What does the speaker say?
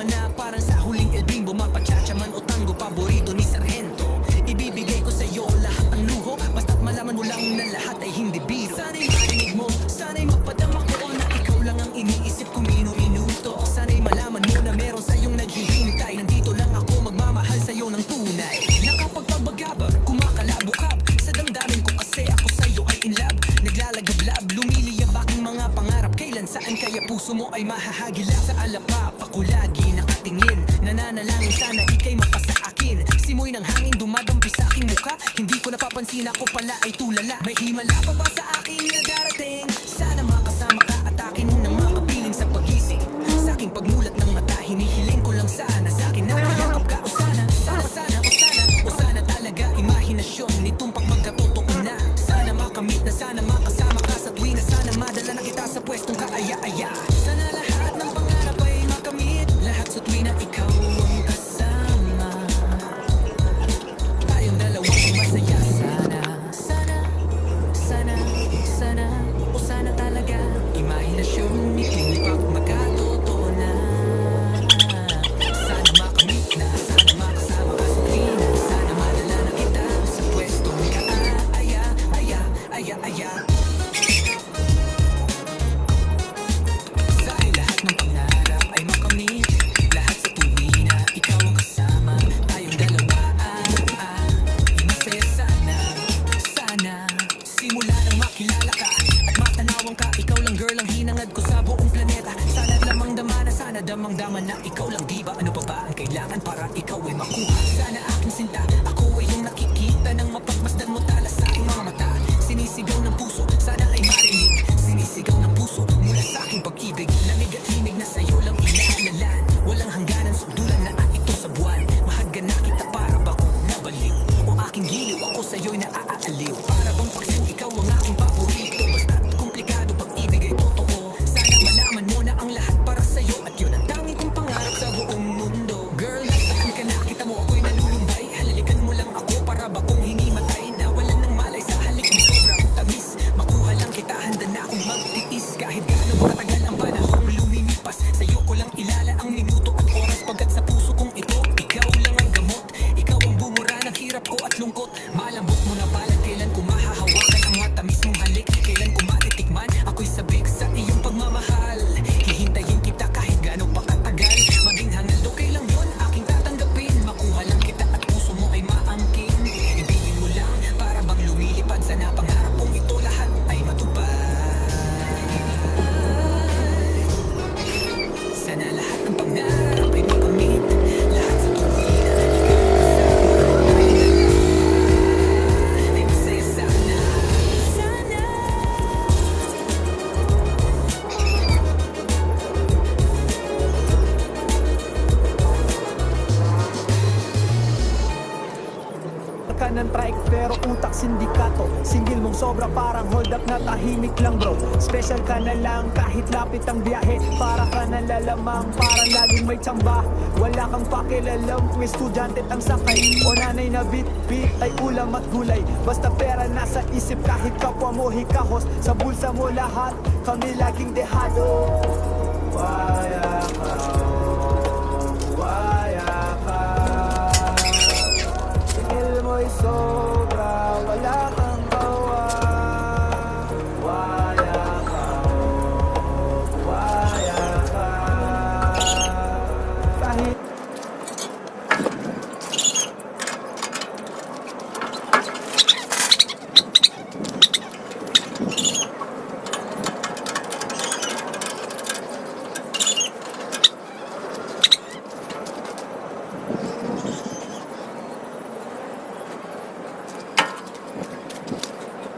na parang sa huling El Bimbo. Mapachacha man o tango, paborito ni Sargento. Ibibigay ko sa'yo lahat ng luho, basta't malaman mo lang na lahat ay hindi biro. Sana'y marinig mo, sana'y mapadama ko na ikaw lang ang iniisip ko minuto. Sana'y malaman mo na meron sa'yong naghihintay. Nandito lang ako magmamahal sa'yo ng tunay. Nakapagpabagabag, kumakalabukab sa damdamin ko kasi ako sa'yo ay in love. Naglalagablab, lumiliyab aking mga pangarap. Kailan saan kaya puso mo ay mahahagilap? Sa alapa, ako lagi nakatingin, nananalangin sana ika'y mapasa akin. Simoy ng hangin dumadampi sa aking mukha, hindi ko napapansin ako pala ay tulala. May himala pa ba sa akin na darating? Sana makasama ka at akin ng makapiling sa pagising. Sa aking pagmulat ng mata, hinihiling ko lang sana sa akin na mayakap ka. O sana, o sana talaga imahinasyon nitong pagmagkatotoo na. Sana makamit na, sana makasama ka sa tuwing na, sana madala na kita sa pwestong kaaya-aya. Sana lahat ng pangarap ay makamit, lahat sa tuwing na ikaw ang kasama. Tayong dalawang masaya. Sana, o sana talaga imahinasyon nitong pagmagkatotoo na. Sana makamit na, sana makasama ka sa tuwing na, sana madala na kita sa pwestong kaaya-aya. Sa'yo lahat ng pangarap ay makamit, lahat sa tuwing na ikaw ang kasama. Tayong dalawa masaya sana simula nang makilala ka at matanawang ka. Ikaw lang girl ang hinangad ko sa buong planeta. Sana lamang damana, sana damang-daman na ikaw lang diba. Ano pa ba ang kailangan para ikaw ay makuha? Sana aking sinta, ako ay yung nakikita ng mapagmasdan mo tala sa aking mga mata. Sinisigaw ng puso, sana ay marinig. Sinisigaw ng puso mula sa aking pag-ibig. Lamig at himig na sa'yo lang inaalalan. Walang hangganan, sundulan na ito sa buwan. Mahaggan na kita para ba kung nabaliw o aking giliw, ako sa'yo'y naaaliw. Para bang paksiw, ikaw ang aking paborito. Basta't komplikado, pag-ibig ay totoo. Sana malaman mo na ang lahat para sa'yo, at yun ang tangi kong pangarap sa buong mundo. Girl, nasaan ka na? Kita mo ako'y nalulumbay. Halilikan mo lang ako para ba kung hingi matay. Nawalan ng malay sa halik mo, sobrang tamis. Makuha lang kita, handa na akong magtiis. Kahit gaano katagal ang panahong lumilipas, sa'yo ko lang ilala ang minuto at oras. Pagkat sa puso kong ito, ikaw lang ang gamot. Ikaw ang bumura ng hirap ko at lungkot. Malambot mo na balat, kailan ko mahahawakan ang matamis mong halik. Kailan ko matitikman, ako'y sabik sa iyong pagmamahal. Hihintayin kita kahit gaano pa katagal. Maging hangal do kailan yun aking tatanggapin. Makuha lang kita at puso mo ay maangkin. Ibigin mo lang para bang lumilipad. Sana pangarap kong ito lahat ay matupad. Sana lahat ng pangarap ay makamit, lahat sa tuwing na ay masaya sana. Ka ng trike pero utak sindikato. Single mong sobra parang hold up na tahimik lang bro. Special ka na lang kahit lapit ang biyahe. Para ka na lalamang parang laging may tsamba. Wala kang pakilalam kung estudyante ang sakay o nanay na bit-bit ay ulam at gulay. Basta pera nasa isip kahit kapwa mo hikahos. Sa bulsa mo lahat kami laging dehado.